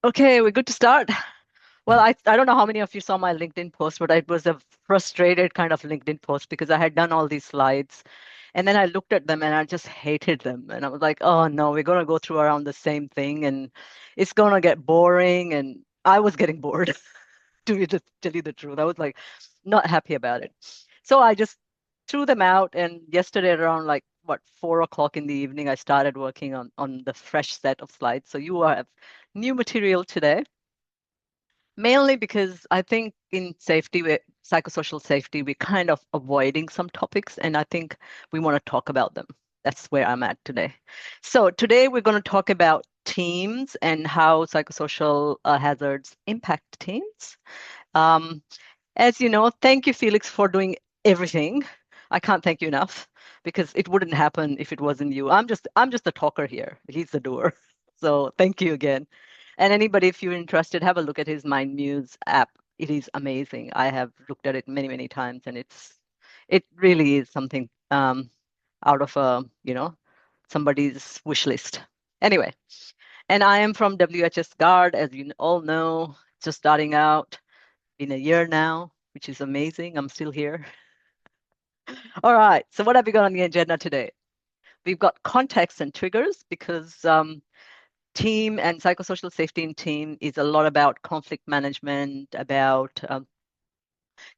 Okay, we're good to start. Well, I don't know how many of you saw my LinkedIn post, but it was a frustrated kind of LinkedIn post because I had done all these slides and then I looked at them and I just hated them. And I was like, oh no, we're going to go through around the same thing and it's going to get boring. And I was getting bored, to tell you the truth. I was like, not happy about it. So I just threw them out. And yesterday, around like, what, 4 o'clock in the evening, I started working on the fresh set of slides. So you have new material today. Mainly because I think in safety, psychosocial safety, we're kind of avoiding some topics, and I think we want to talk about them. That's where I'm at today. So today we're going to talk about teams and how psychosocial hazards impact teams. Um, as you know, thank you, Felix, for doing everything. I can't thank you enough because it wouldn't happen if it wasn't you. I'm just a talker here. He's the doer. So thank you again. And anybody, if you're interested, have a look at his Mind Muse app. It is amazing. I have looked at it many, many times, and it really is something out of somebody's wish list. Anyway, and I am from WHS Guard, as you all know, just starting out, been a year now, which is amazing. I'm still here. All right. So what have we got on the agenda today? We've got context and triggers because team and psychosocial safety in team is a lot about conflict management, about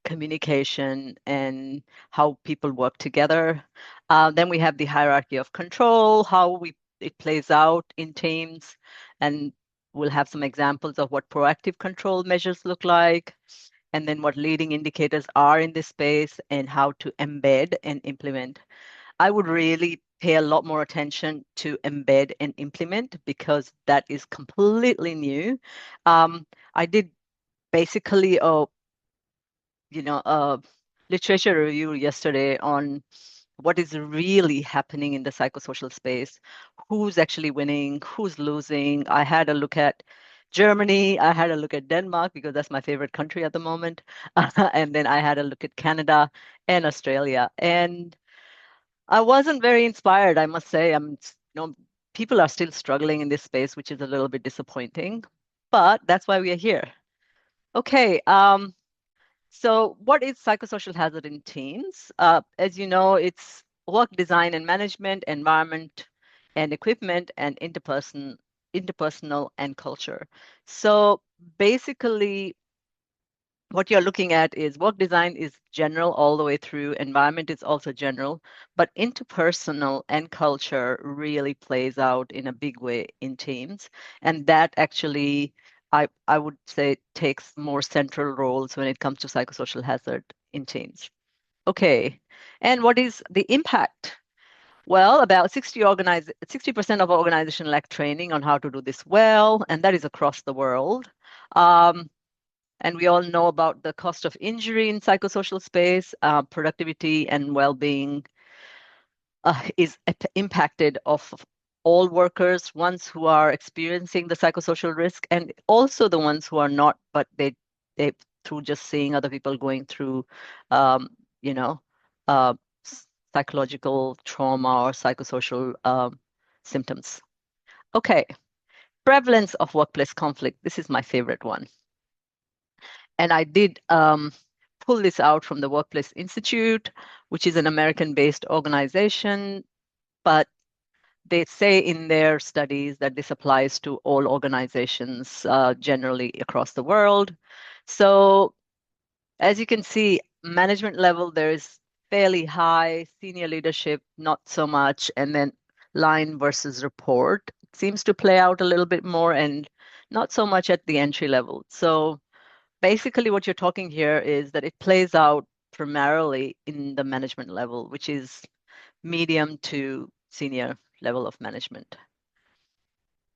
communication, and how people work together. Then we have the hierarchy of control, how it plays out in teams, and we'll have some examples of what proactive control measures look like, and then what leading indicators are in this space, and how to embed and implement. I would really pay a lot more attention to embed and implement because that is completely new. I did basically a literature review yesterday on what is really happening in the psychosocial space, who's actually winning, who's losing. I had a look at Germany, I had a look at Denmark because that's my favorite country at the moment. And then I had a look at Canada and Australia. And I wasn't very inspired, I must say. People are still struggling in this space, which is a little bit disappointing, but that's why we are here. Okay, so what is psychosocial hazard in teams? As you know, it's work design and management, environment and equipment, and interpersonal and culture. So basically, what you're looking at is work design is general all the way through, environment is also general, but interpersonal and culture really plays out in a big way in teams. And that actually, I would say, takes more central roles when it comes to psychosocial hazard in teams. Okay. And what is the impact? Well, about 60% of organizations lack training on how to do this well, and that is across the world. Um, and we all know about the cost of injury in psychosocial space. Productivity and well-being is impacted of all workers, ones who are experiencing the psychosocial risk, and also the ones who are not, but they through just seeing other people going through, um, you know, uh, psychological trauma or psychosocial symptoms. Okay, prevalence of workplace conflict. This is my favorite one. And I did pull this out from the Workplace Institute, which is an American-based organization, but they say in their studies that this applies to all organizations generally across the world. So as you can see, management level, there is fairly high, senior leadership, not so much, and then line versus report seems to play out a little bit more and not so much at the entry level. So basically what you're talking here is that it plays out primarily in the management level, which is medium to senior level of management.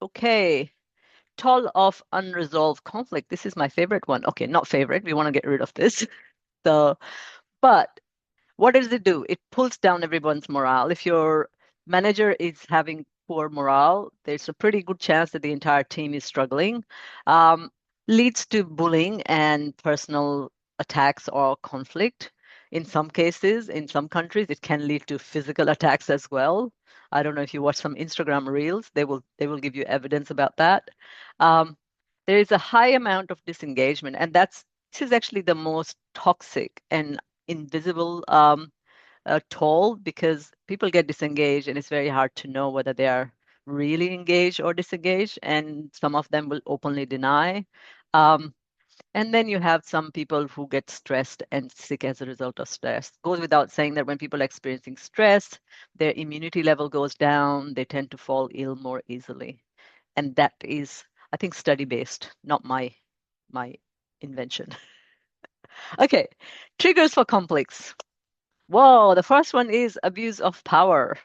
Okay, toll of unresolved conflict. This is my favorite one. Okay, not favorite. We want to get rid of this. So, but what does it do? It pulls down everyone's morale. If your manager is having poor morale, there's a pretty good chance that the entire team is struggling. Um, Leads to bullying and personal attacks or conflict. In some cases, in some countries, it can lead to physical attacks as well. I don't know if you watch some Instagram reels, they will give you evidence about that. Um, there is a high amount of disengagement, and this is actually the most toxic and invisible toll, because people get disengaged and it's very hard to know whether they are really engaged or disengaged, and some of them will openly deny. Um, and then you have some people who get stressed and sick as a result of stress. Goes without saying that when people are experiencing stress, their immunity level goes down, they tend to fall ill more easily. And that is, I think, study-based, not my invention. Okay, triggers for conflicts. Whoa, the first one is abuse of power.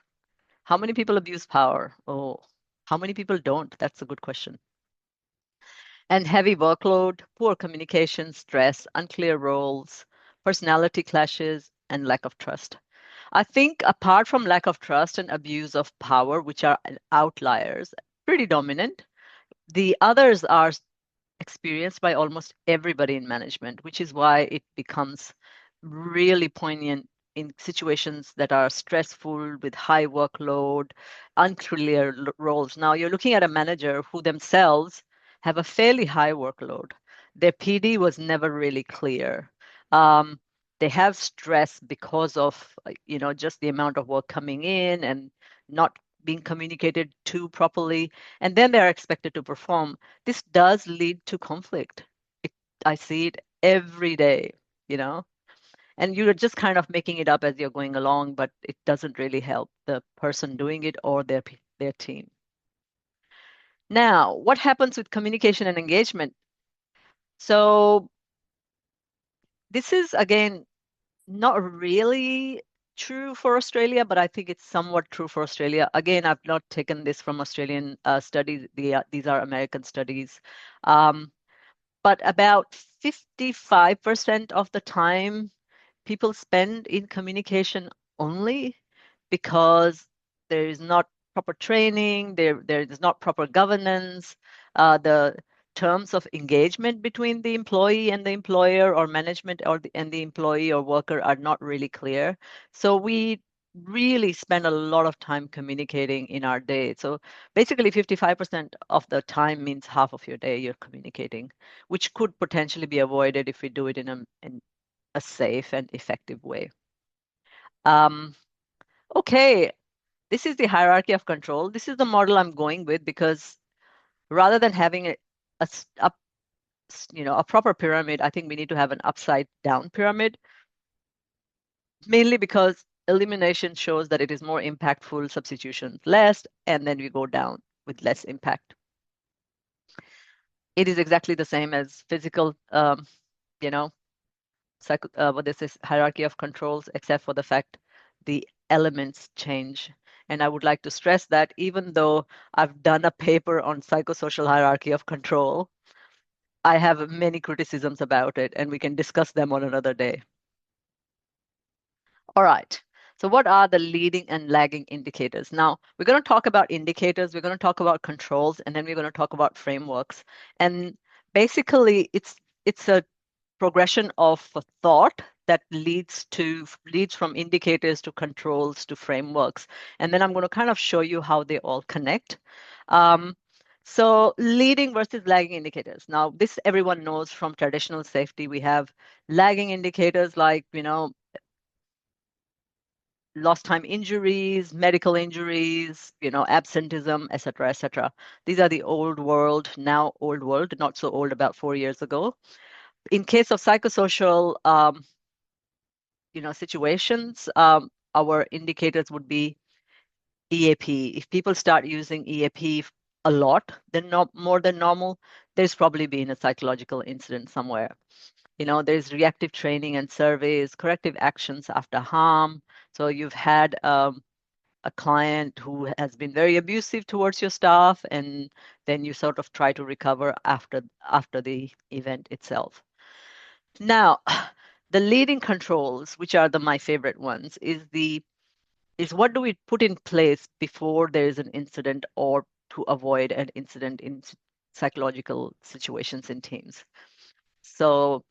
How many people abuse power? Oh, how many people don't? That's a good question. And heavy workload, poor communication, stress, unclear roles, personality clashes, and lack of trust. I think apart from lack of trust and abuse of power, which are outliers, pretty dominant, the others are experienced by almost everybody in management, which is why it becomes really poignant in situations that are stressful with high workload, unclear roles. Now, you're looking at a manager who themselves have a fairly high workload. Their PD was never really clear. Um, they have stress because of just the amount of work coming in and not being communicated to properly, and then they're expected to perform. This does lead to conflict. It, I see it every day, you know, and you're just kind of making it up as you're going along, but it doesn't really help the person doing it or their team. Now, what happens with communication and engagement? So this is, again, not really true for Australia, but I think it's somewhat true for Australia. Again, I've not taken this from Australian studies. These are American studies. Um, but about 55% of the time people spend in communication only because there is not proper training, there is not proper governance. The terms of engagement between the employee and the employer, or management and the employee or worker, are not really clear. So we really spend a lot of time communicating in our day. So basically 55% of the time means half of your day you're communicating, which could potentially be avoided if we do it in a safe and effective way. Um, okay, this is the hierarchy of control. This is the model I'm going with because rather than having a proper pyramid, I think we need to have an upside down pyramid, mainly because elimination shows that it is more impactful, substitution less, and then we go down with less impact. It is exactly the same as physical, you know, what this is hierarchy of controls, except for the fact the elements change. And I would like to stress that even though I've done a paper on psychosocial hierarchy of control, I have many criticisms about it, and we can discuss them on another day. All right. So what are the leading and lagging indicators? Now, we're going to talk about indicators, we're going to talk about controls, and then we're going to talk about frameworks. And basically, it's a progression of thought that leads from indicators to controls to frameworks. And then I'm going to kind of show you how they all connect. So leading versus lagging indicators. Now, this everyone knows from traditional safety. We have lagging indicators like, lost time injuries, medical injuries, absenteeism, et cetera, et cetera. These are the now old world, not so old, about 4 years ago. In case of psychosocial, situations, our indicators would be EAP. If people start using EAP a lot, then not more than normal, there's probably been a psychological incident somewhere. There's reactive training and surveys, corrective actions after harm. So you've had a client who has been very abusive towards your staff, and then you sort of try to recover after the event itself. Now, the leading controls, which are my favorite ones, is what do we put in place before there is an incident or to avoid an incident in psychological situations in teams. So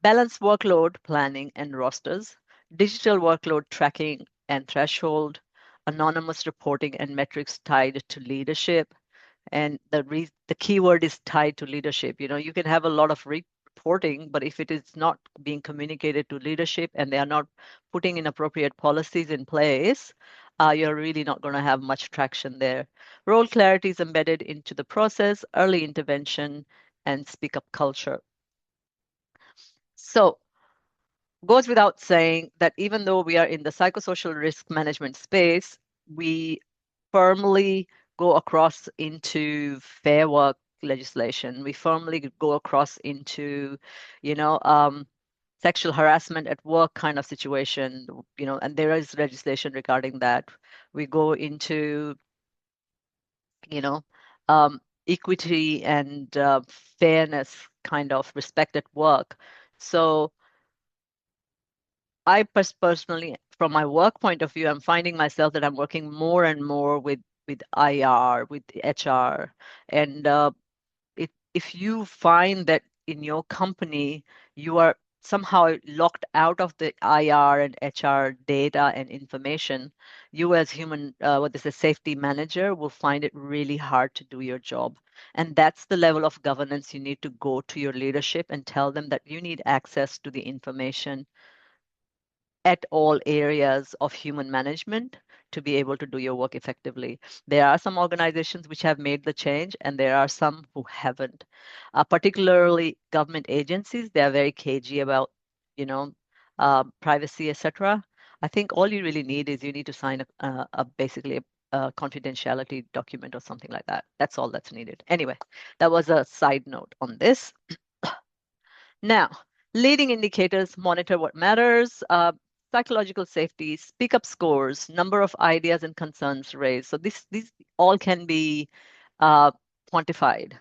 balance workload planning and rosters, digital workload tracking and threshold, anonymous reporting and metrics tied to leadership, And the key word is tied to leadership. You can have a lot of reporting, but if it is not being communicated to leadership and they are not putting in appropriate policies in place, you're really not going to have much traction there. Role clarity is embedded into the process, early intervention, and speak up culture. So, goes without saying that even though we are in the psychosocial risk management space, we firmly go across into fair work legislation. We firmly go across into, you know, sexual harassment at work kind of situation, and there is legislation regarding that. We go into, you know, um, equity and fairness kind of respect at work. So I personally, from my work point of view, I'm finding myself that I'm working more and more with IR, with HR, and if you find that in your company you are somehow locked out of the IR and HR data and information, you as human, what is a safety manager, will find it really hard to do your job. And that's the level of governance you need to go to your leadership and tell them that you need access to the information at all areas of human management to be able to do your work effectively. There are some organizations which have made the change, and there are some who haven't. Particularly government agencies, they are very cagey about, you know, privacy, etc. I think all you really need is you need to sign basically a confidentiality document or something like that. That's all that's needed. Anyway, that was a side note on this. Now, leading indicators monitor what matters. Psychological safety, speak up scores, number of ideas and concerns raised. So these all can be uh, quantified.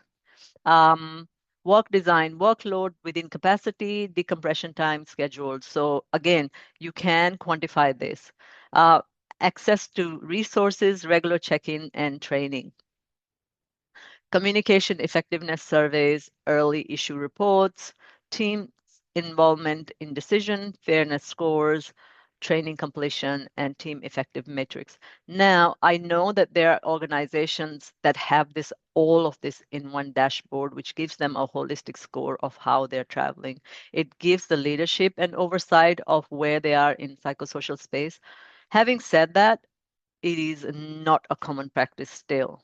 Um, Work design, workload within capacity, decompression time scheduled. So again, you can quantify this. Uh, Access to resources, regular check-in and training. Communication effectiveness surveys, early issue reports, team involvement in decision, fairness scores, training completion, and team effective metrics. Now, I know that there are organizations that have all of this in one dashboard, which gives them a holistic score of how they're traveling. It gives the leadership an oversight of where they are in psychosocial space. Having said that, it is not a common practice still.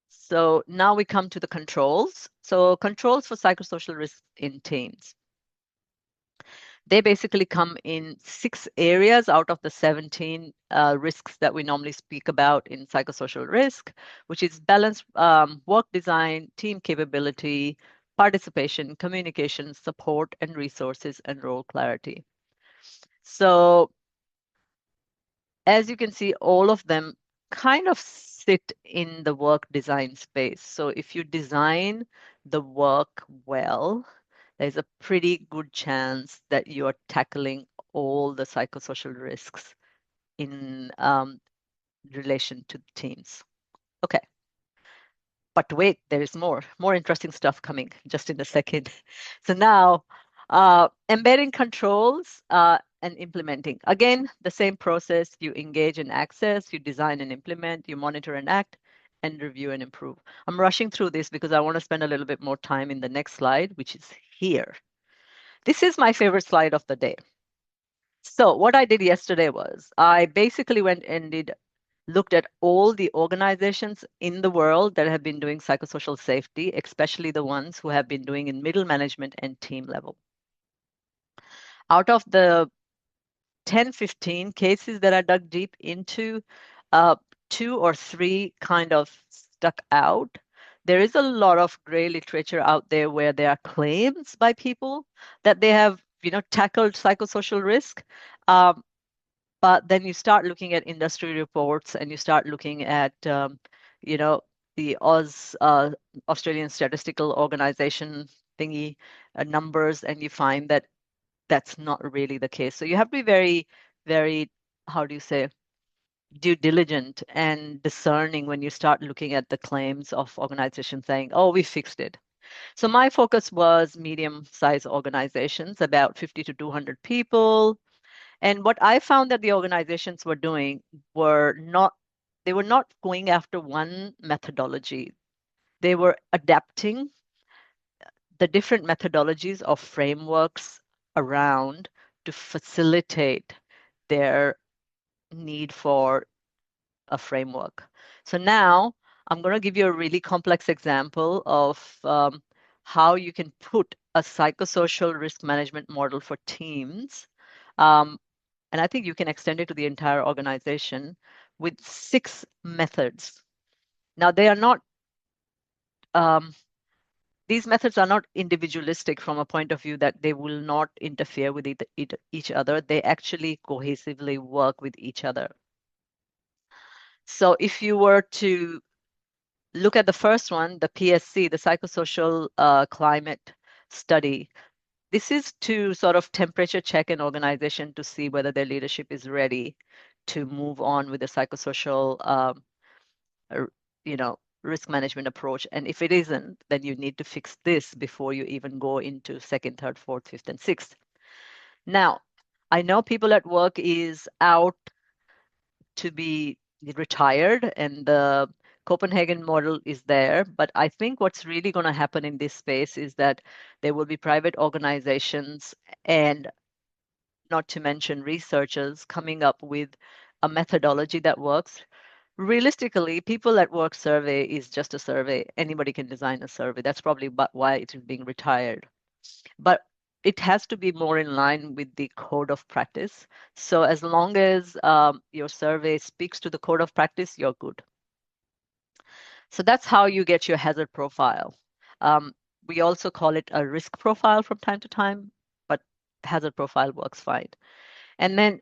So now we come to the controls. So controls for psychosocial risks in teams. They basically come in 6 areas out of the 17 risks that we normally speak about in psychosocial risk, which is balance, work design, team capability, participation, communication, support, and resources, and role clarity. So as you can see, all of them kind of sit in the work design space. So if you design the work well, there's a pretty good chance that you are tackling all the psychosocial risks in relation to teams. Okay. But wait, there is more interesting stuff coming just in a second. So now, embedding controls and implementing. Again, the same process. You engage and access, you design and implement, you monitor and act, and review and improve. I'm rushing through this because I want to spend a little bit more time in the next slide, which is here. This is my favorite slide of the day. So what I did yesterday was I basically went and looked at all the organizations in the world that have been doing psychosocial safety, especially the ones who have been doing in middle management and team level. Out of the 10, 15 cases that I dug deep into, 2 or 3 kind of stuck out. There is a lot of gray literature out there where there are claims by people that they have, tackled psychosocial risk. But then you start looking at industry reports and you start looking at, you know, the Australian Statistical Organization thingy numbers, and you find that that's not really the case. So you have to be very, very, how do you say, due diligent and discerning when you start looking at the claims of organizations saying, oh, we fixed it. So my focus was medium-sized organizations, about 50 to 200 people. And what I found that the organizations were doing were not they were not going after one methodology. They were adapting the different methodologies of frameworks around to facilitate their need for a framework. So now I'm going to give you a really complex example of how you can put a psychosocial risk management model for teams. And I think you can extend it to the entire organization with 6 methods. Now, they are not, these methods are not individualistic from a point of view that they will not interfere with each other. They actually cohesively work with each other. So if you were to look at the first one, the PSC, the psychosocial climate study, this is to sort of temperature check an organization to see whether their leadership is ready to move on with the psychosocial, risk management approach. And if it isn't, then you need to fix this before you even go into second, third, fourth, fifth, and sixth. Now, I know people at work is out to be retired and the Copenhagen model is there. But I think what's really going to happen in this space is that there will be private organizations and not to mention researchers coming up with a methodology that works. Realistically, people at work survey is just a survey. Anybody can design a survey. That's probably why it is being retired. But it has to be more in line with the code of practice. So as long as your survey speaks to the code of practice, you're good. So that's how you get your hazard profile. We also call it a risk profile from time to time, but hazard profile works fine. And then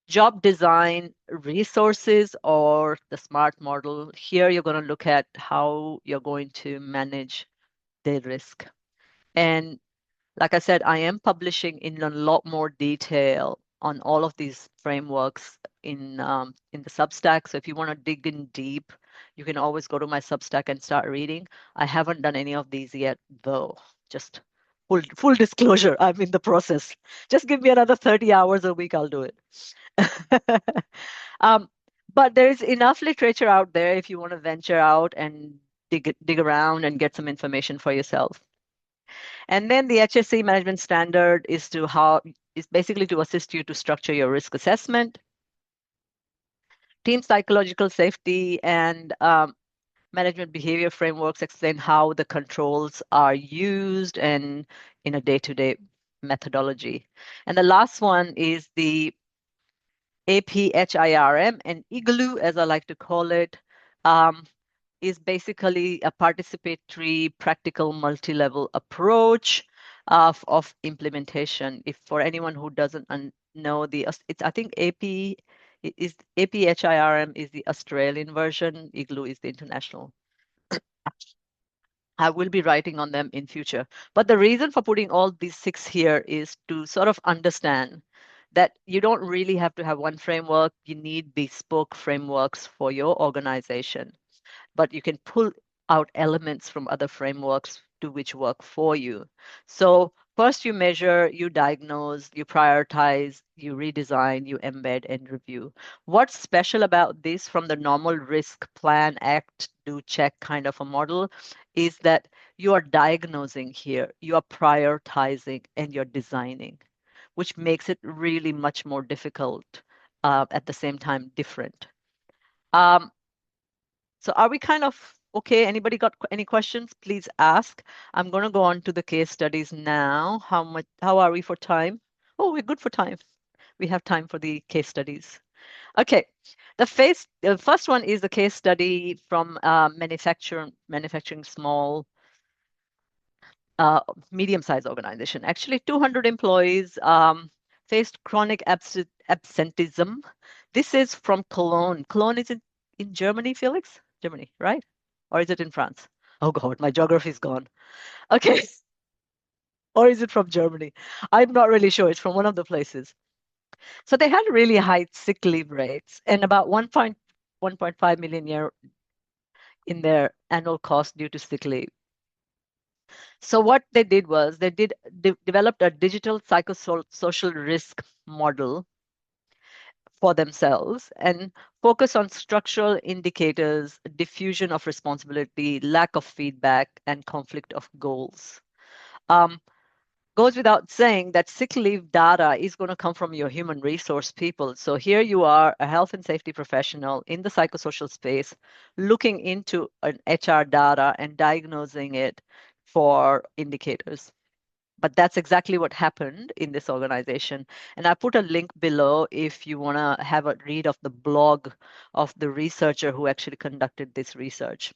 job design resources or the SMART model. Here you're going to look at how you're going to manage the risk. And like I said, I am publishing in a lot more detail on all of these frameworks in the Substack. So if you want to dig in deep, you can always go to my Substack and start reading. I haven't done any of these yet, though. Just full disclosure, I'm in the process. Just give me another 30 hours a week, I'll do it. But there's enough literature out there if you want to venture out and dig around and get some information for yourself. And then the HSE management standard is basically to assist you to structure your risk assessment. Team psychological safety and management behavior frameworks explain how the controls are used and in a day-to-day methodology. And the last one is the APHIRM, and IGLU, as I like to call it, is basically a participatory, practical, multi-level approach of implementation. If for anyone who doesn't know I think APHIRM is the Australian version, IGLU is the international. I will be writing on them in future. But the reason for putting all these 6 here is to sort of understand that you don't really have to have one framework. You need bespoke frameworks for your organization, but you can pull out elements from other frameworks to which work for you. So first you measure, you diagnose, you prioritize, you redesign, you embed and review. What's special about this from the normal risk plan, act, do, check kind of a model is that you are diagnosing here, you are prioritizing and you're designing, which makes it really much more difficult, at the same time different. So are we kind of okay? Anybody got any questions? Please ask. I'm going to go on to the case studies now. How are we for time? Oh, we're good for time. We have time for the case studies. Okay. The first one is the case study from manufacturing small, medium-sized organization. Actually, 200 employees faced chronic absenteeism. This is from Cologne. Cologne is in Germany, Felix? Germany, right? Or is it in France? Oh God, my geography is gone. Okay. Or is it from Germany? I'm not really sure. It's from one of the places. So they had really high sick leave rates and about 1.5 million year in their annual cost due to sick leave. So what they did was they developed a digital psychosocial risk model for themselves and focus on structural indicators, diffusion of responsibility, lack of feedback, and conflict of goals. Um, Goes without saying that sick leave data is going to come from your human resource people. So here you are, a health and safety professional in the psychosocial space, looking into an HR data and diagnosing it for indicators. But that's exactly what happened in this organization. And I put a link below if you want to have a read of the blog of the researcher who actually conducted this research.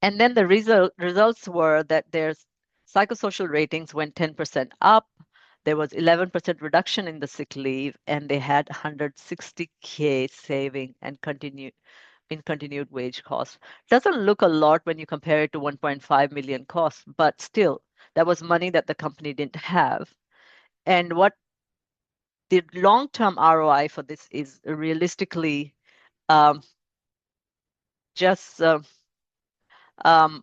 And then the results were that their psychosocial ratings went 10% up. There was 11% reduction in the sick leave, and they had 160K saving and continued wage costs. Doesn't look a lot when you compare it to 1.5 million costs, but still, that was money that the company didn't have. And what the long-term ROI for this is realistically um, just um,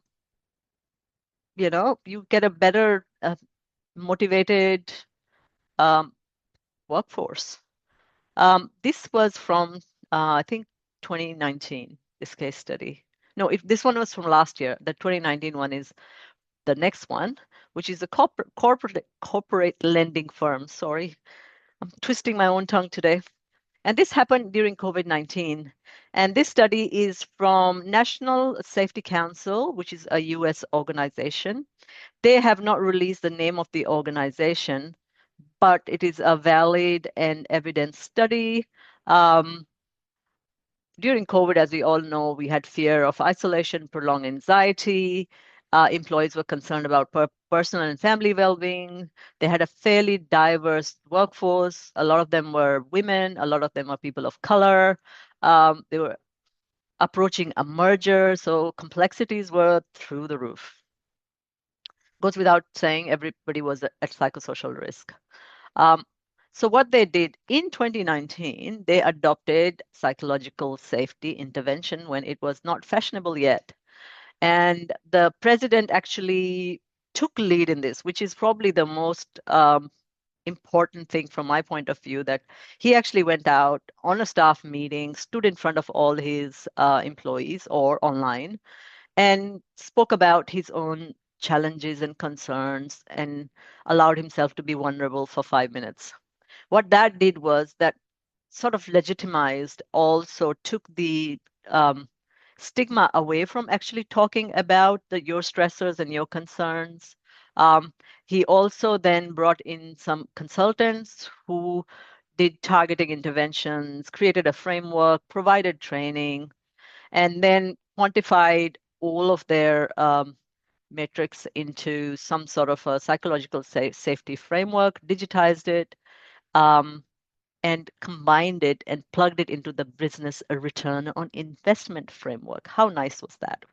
you get a better motivated um, workforce. This was from I think 2019, this case study. No, if this one was from last year, the 2019 one is the next one, which is a corporate lending firm. Sorry, I'm twisting my own tongue today. And this happened during COVID-19. And this study is from National Safety Council, which is a US organization. They have not released the name of the organization, but it is a valid and evidence study. During COVID, as we all know, we had fear of isolation, prolonged anxiety. Employees were concerned about personal and family well-being. They had a fairly diverse workforce. A lot of them were women. A lot of them are people of color. They were approaching a merger, so complexities were through the roof. Goes without saying, everybody was at psychosocial risk. Um, so what they did in 2019, they adopted psychological safety intervention when it was not fashionable yet. And the president actually took lead in this, which is probably the most important thing from my point of view, that he actually went out on a staff meeting, stood in front of all his employees or online, and spoke about his own challenges and concerns and allowed himself to be vulnerable for 5 minutes. What that did was that sort of legitimized, also took the stigma away from actually talking about your stressors and your concerns. Um, he also then brought in some consultants who did targeting interventions, created a framework, provided training, and then quantified all of their metrics into some sort of a psychological safety framework, digitized it, um, and combined it and plugged it into the business return on investment framework. How nice was that?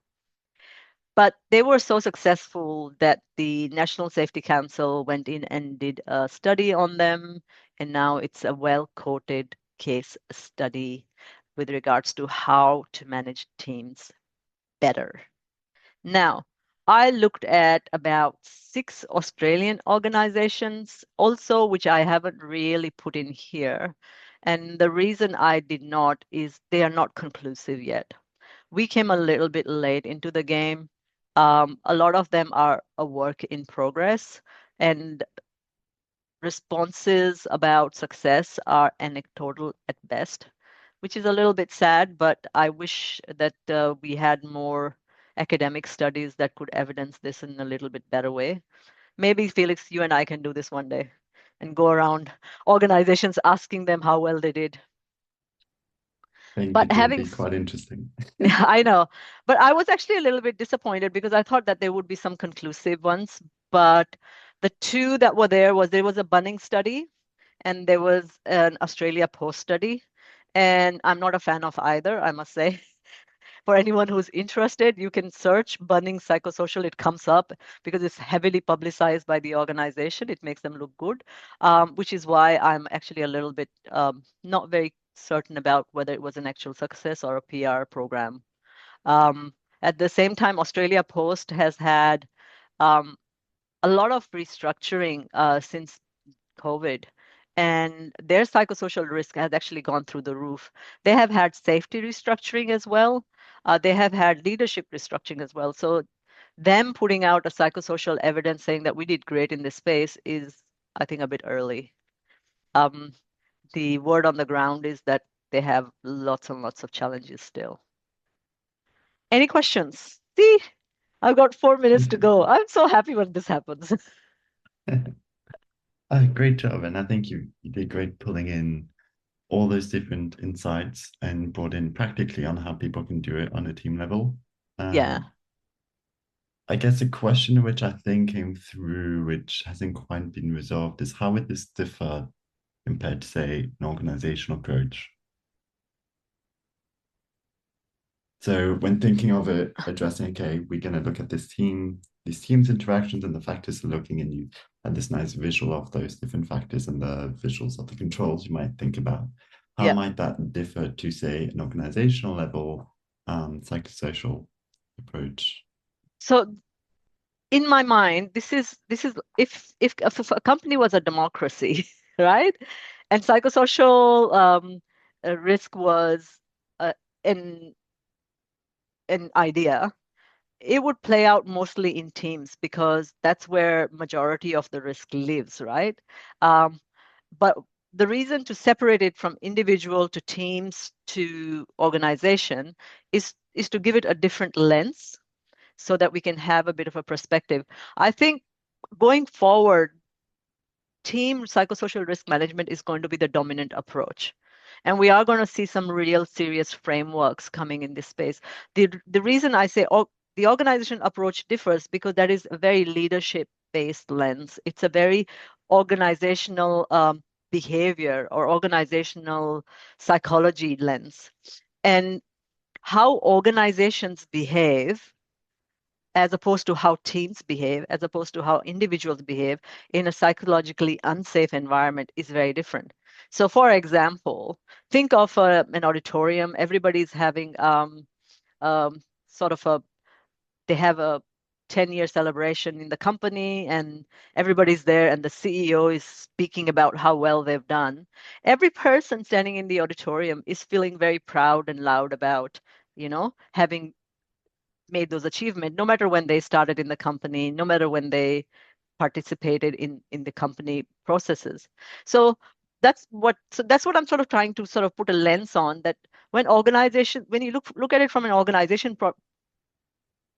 But they were so successful that the National Safety Council went in and did a study on them, and now it's a well-quoted case study with regards to how to manage teams better. Now, I looked at about 6 Australian organizations also, which I haven't really put in here. And the reason I did not is they are not conclusive yet. We came a little bit late into the game. A lot of them are a work in progress, and responses about success are anecdotal at best, which is a little bit sad, but I wish that we had more academic studies that could evidence this in a little bit better way. Maybe, Felix, you and I can do this one day and go around organizations asking them how well they did. I think But it would having, be quite interesting. I know, but I was actually a little bit disappointed because I thought that there would be some conclusive ones. But the two that were there was a Bunning study and there was an Australia Post study. And I'm not a fan of either, I must say. For anyone who's interested, you can search Bunning Psychosocial. It comes up because it's heavily publicized by the organization. It makes them look good, which is why I'm actually a little bit not very certain about whether it was an actual success or a PR program. Um, at the same time, Australia Post has had um, a lot of restructuring since COVID. and their psychosocial risk has actually gone through the roof. They have had safety restructuring as well. They have had leadership restructuring as well. So them putting out a psychosocial evidence saying that we did great in this space is, I think, a bit early. Um, the word on the ground is that they have lots and lots of challenges still. Any questions? See, I've got 4 minutes to go. I'm so happy when this happens. Great job. And I think you did great pulling in all those different insights and brought in practically on how people can do it on a team level. Yeah. I guess a question which I think came through, which hasn't quite been resolved, is how would this differ compared to, say, an organizational approach? So when thinking of it, addressing, okay, we're going to look at this team, these teams' interactions and the factors they're looking, and you had this nice visual of those different factors and the visuals of the controls you might think about. How Yeah. might that differ to, say, an organizational level, psychosocial approach? So in my mind, this is if a company was a democracy, right? And psychosocial risk was uh, an an idea, it would play out mostly in teams because that's where majority of the risk lives, right? Um, but the reason to separate it from individual to teams to organization is to give it a different lens so that we can have a bit of a perspective. I think going forward, team psychosocial risk management is going to be the dominant approach. And we are going to see some real serious frameworks coming in this space. The reason I say the organization approach differs because that is a very leadership based lens. It's a very organizational behavior or organizational psychology lens. And how organizations behave as opposed to how teams behave, as opposed to how individuals behave in a psychologically unsafe environment is very different. So, for example, think of an auditorium. Everybody's having sort of they have a 10-year celebration in the company, and everybody's there, and the CEO is speaking about how well they've done. Every person standing in the auditorium is feeling very proud and loud about, having made those achievements, no matter when they started in the company, no matter when they participated in the company processes. So that's what I'm sort of trying to sort of put a lens on that when you look at it from an organization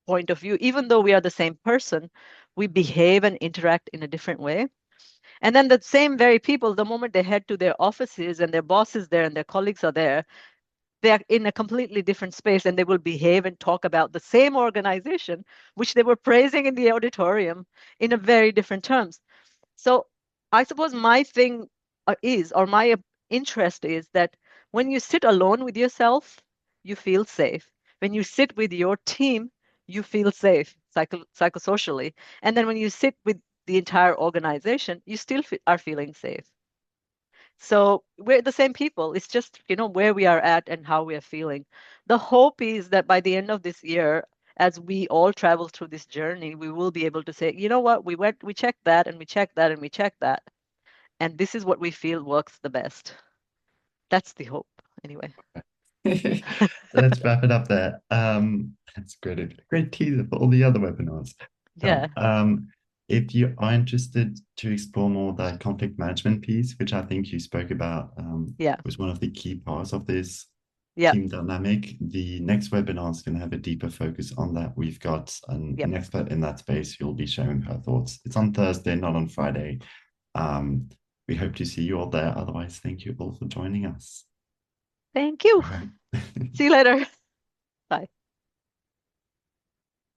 point of view, even though we are the same person, we behave and interact in a different way. And then the same very people, the moment they head to their offices and their boss is there and their colleagues are there, they're in a completely different space and they will behave and talk about the same organization, which they were praising in the auditorium in a very different terms. So I suppose my thing or my interest is that when you sit alone with yourself, you feel safe. When you sit with your team, you feel safe psychosocially. And then when you sit with the entire organization, you still are feeling safe. So we're the same people. It's just, where we are at and how we are feeling. The hope is that by the end of this year, as we all travel through this journey, we will be able to say, you know what, we checked that and we checked that and we checked that. And this is what we feel works the best. That's the hope, anyway. Let's wrap it up there. That's great. Great teaser for all the other webinars. Yeah, So, if you are interested to explore more that conflict management piece, which I think you spoke about, yeah, was one of the key parts of this yeah, team dynamic, the next webinar is going to have a deeper focus on that. We've got yep. an expert in that space who'll be sharing her thoughts. It's on Thursday, not on Friday. Um, we hope to see you all there. Otherwise, thank you all for joining us. Thank you. All right. See you later. Bye.